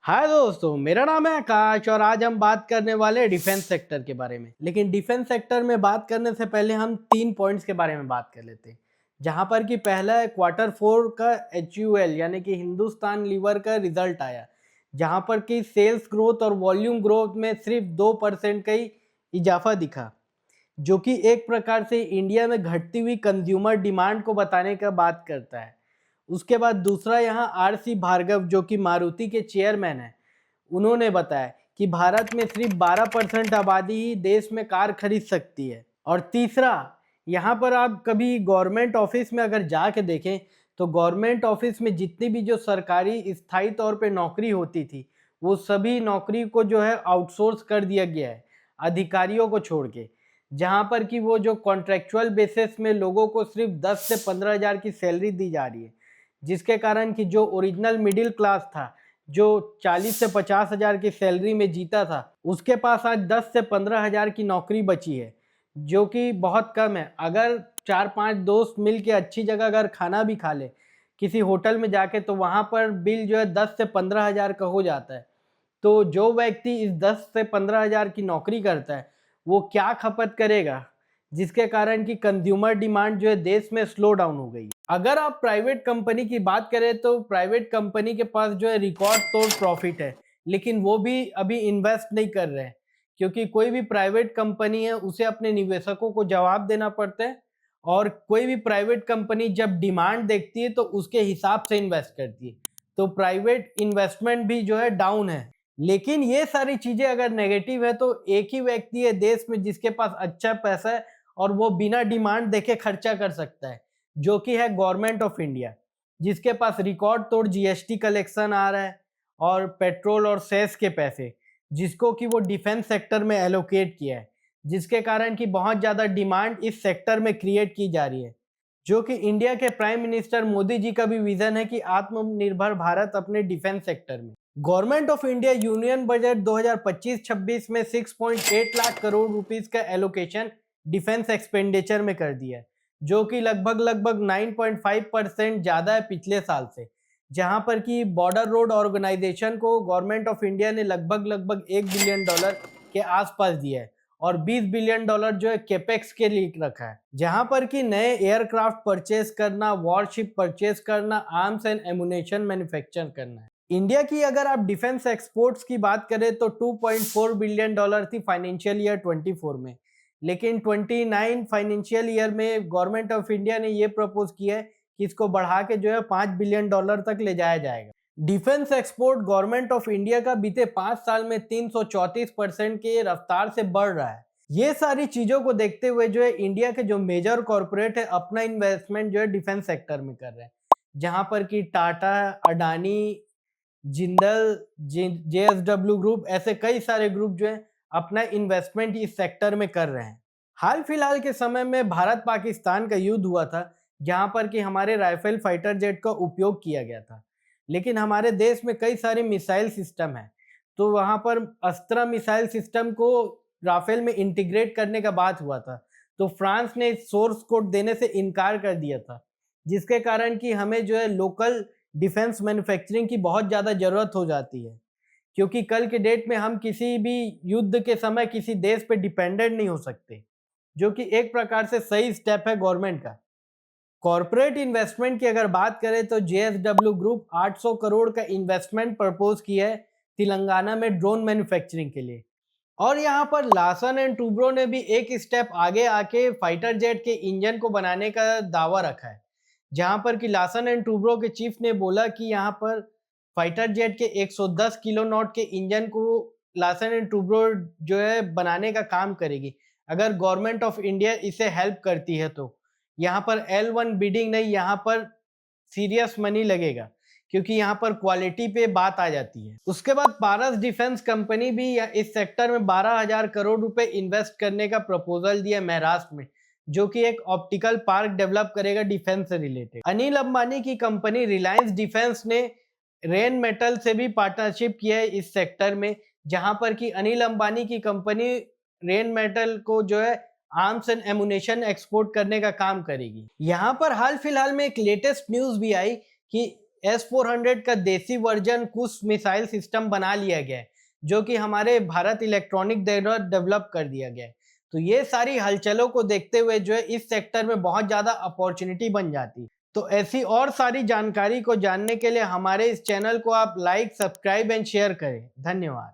हाय दोस्तों, मेरा नाम है आकाश और आज हम बात करने वाले हैं डिफेंस सेक्टर के बारे में। लेकिन डिफेंस सेक्टर में बात करने से पहले हम 3 पॉइंट्स के बारे में बात कर लेते हैं। जहां पर कि पहला है Q4 का HUL यानी कि हिंदुस्तान लीवर का रिजल्ट आया, जहां पर कि सेल्स ग्रोथ और वॉल्यूम ग्रोथ में सिर्फ 2% का ही इजाफा दिखा, जो कि एक प्रकार से इंडिया में घटती हुई कंज्यूमर डिमांड को बताने का बात करता है। उसके बाद दूसरा यहाँ RC भार्गव, जो कि मारुति के चेयरमैन हैं, उन्होंने बताया कि भारत में सिर्फ 12% आबादी ही देश में कार खरीद सकती है। और तीसरा, यहाँ पर आप कभी गवर्नमेंट ऑफिस में अगर जाके देखें तो गवर्नमेंट ऑफिस में जितनी भी जो सरकारी स्थायी तौर पे नौकरी होती थी, वो सभी नौकरी को जो है आउटसोर्स कर दिया गया है अधिकारियों को छोड़ के। जहाँ पर कि वो जो कॉन्ट्रेक्चुअल बेसिस में लोगों को सिर्फ 10 से 15 हज़ार की सैलरी दी जा रही है, जिसके कारण कि जो ओरिजिनल मिडिल क्लास था, जो 40 से 50 हज़ार की सैलरी में जीता था, उसके पास आज 10 से 15 हज़ार की नौकरी बची है, जो कि बहुत कम है। अगर 4-5 दोस्त मिल के अच्छी जगह अगर खाना भी खा ले किसी होटल में जाके, तो वहाँ पर बिल जो है 10 से 15 हज़ार का हो जाता है। तो जो व्यक्ति इस 10 से 15 हज़ार की नौकरी करता है, वो क्या खपत करेगा, जिसके कारण कि कंज्यूमर डिमांड जो है देश में स्लो डाउन हो गई। अगर आप प्राइवेट कंपनी की बात करें तो प्राइवेट कंपनी के पास जो है रिकॉर्ड तोड़ प्रॉफिट है, लेकिन वो भी अभी इन्वेस्ट नहीं कर रहे हैं, क्योंकि कोई भी प्राइवेट कंपनी है उसे अपने निवेशकों को जवाब देना पड़ता है, और कोई भी प्राइवेट कंपनी जब डिमांड देखती है तो उसके हिसाब से इन्वेस्ट करती है। तो प्राइवेट इन्वेस्टमेंट भी जो है डाउन है। लेकिन ये सारी चीजें अगर नेगेटिव है तो एक ही व्यक्ति है देश में जिसके पास अच्छा पैसा है और वो बिना डिमांड देखे खर्चा कर सकता है, जो कि है गवर्नमेंट ऑफ इंडिया, जिसके पास रिकॉर्ड तोड़ GST कलेक्शन आ रहा है और पेट्रोल और सेस के पैसे, जिसको कि वो डिफेंस सेक्टर में एलोकेट किया है, जिसके कारण कि बहुत ज़्यादा डिमांड इस सेक्टर में क्रिएट की जा रही है, जो कि इंडिया के प्राइम मिनिस्टर मोदी जी का भी विजन है कि आत्मनिर्भर भारत अपने डिफेंस सेक्टर में। Government of India union budget 2025-26 में 6.8 लाख करोड़ रुपीस का एलोकेशन डिफेंस एक्सपेंडिचर में कर दिया है, जो कि लगभग 9.5% ज़्यादा है पिछले साल से। जहां पर कि बॉर्डर रोड ऑर्गेनाइजेशन को गवर्नमेंट ऑफ इंडिया ने लगभग $1 बिलियन के आसपास दिया है, और $20 बिलियन जो है केपेक्स के लिए रखा है, जहां पर कि नए एयरक्राफ्ट परचेज करना, वॉरशिप परचेज करना, आर्म्स एंड एमुनेशन मैन्युफैक्चर करना है। इंडिया की अगर आप डिफेंस एक्सपोर्ट्स की बात करें तो $2.4 बिलियन थी फाइनेंशियल ईयर 24 में, लेकिन 29 फाइनेंशियल ईयर में गवर्नमेंट ऑफ इंडिया ने ये प्रपोज किया है कि इसको बढ़ा के जो है $5 बिलियन तक ले जाया जाएगा। Defence export government of India का बीते 5 साल में 334% के रफ्तार से बढ़ रहा है। ये सारी चीजों को देखते हुए जो है इंडिया के जो मेजर कॉर्पोरेट है अपना इन्वेस्टमेंट जो है डिफेंस सेक्टर में कर रहे हैं, जहां पर कि टाटा, अडानी, जिंदल, JSW ग्रुप, ऐसे कई सारे ग्रुप जो है अपना इन्वेस्टमेंट इस सेक्टर में कर रहे हैं। हाल फिलहाल के समय में भारत पाकिस्तान का युद्ध हुआ था, जहां पर कि हमारे राइफल फाइटर जेट का उपयोग किया गया था, लेकिन हमारे देश में कई सारे मिसाइल सिस्टम है, तो वहां पर अस्त्रा मिसाइल सिस्टम को राफेल में इंटीग्रेट करने का बात हुआ था, तो फ्रांस ने सोर्स कोड देने से इनकार कर दिया था, जिसके कारण कि हमें जो है लोकल डिफेंस मैन्युफैक्चरिंग की बहुत ज़्यादा ज़रूरत हो जाती है, क्योंकि कल के डेट में हम किसी भी युद्ध के समय किसी देश पे डिपेंडेंट नहीं हो सकते, जो कि एक प्रकार से सही स्टेप है गवर्नमेंट का। कॉर्पोरेट इन्वेस्टमेंट की अगर बात करें तो JSW ग्रुप 800 करोड़ का इन्वेस्टमेंट प्रपोज किया है तेलंगाना में ड्रोन मैन्युफैक्चरिंग के लिए। और यहाँ पर लार्सन एंड टूब्रो ने भी एक स्टेप आगे आके फाइटर जेट के इंजन को बनाने का दावा रखा है, जहां पर कि लार्सन एंड टूब्रो के चीफ ने बोला कि यहाँ पर फाइटर जेट के 110 किलो नॉट के इंजन को लार्सन एंड टूब्रो जो है बनाने का काम करेगी, अगर गवर्नमेंट ऑफ इंडिया इसे हेल्प करती है तो। यहाँ पर L1 बिडिंग नहीं, यहाँ पर सीरियस मनी लगेगा, क्योंकि यहाँ पर क्वालिटी पे बात आ जाती है। उसके बाद पारस डिफेंस कंपनी भी इस सेक्टर में 12,000 करोड़ रुपए इन्वेस्ट करने का प्रपोजल दिया महाराष्ट्र में, जो कि एक ऑप्टिकल पार्क डेवलप करेगा डिफेंस से रिलेटेड। अनिल अंबानी की कंपनी रिलायंस डिफेंस ने रेन मेटल से भी पार्टनरशिप किया है इस सेक्टर में, जहां पर कि अनिल अंबानी की कंपनी रेन मेटल को जो है आर्म्स एंड एमुनेशन एक्सपोर्ट करने का काम करेगी। यहाँ पर हाल फिलहाल में एक लेटेस्ट न्यूज भी आई कि S-400 का देसी वर्जन कुछ मिसाइल सिस्टम बना लिया गया है, जो कि हमारे भारत इलेक्ट्रॉनिक द्वारा डेवलप कर दिया गया है। तो ये सारी हलचलों को देखते हुए जो है इस सेक्टर में बहुत ज़्यादा अपॉर्चुनिटी बन जाती है। तो ऐसी और सारी जानकारी को जानने के लिए हमारे इस चैनल को आप लाइक, सब्सक्राइब एंड शेयर करें। धन्यवाद।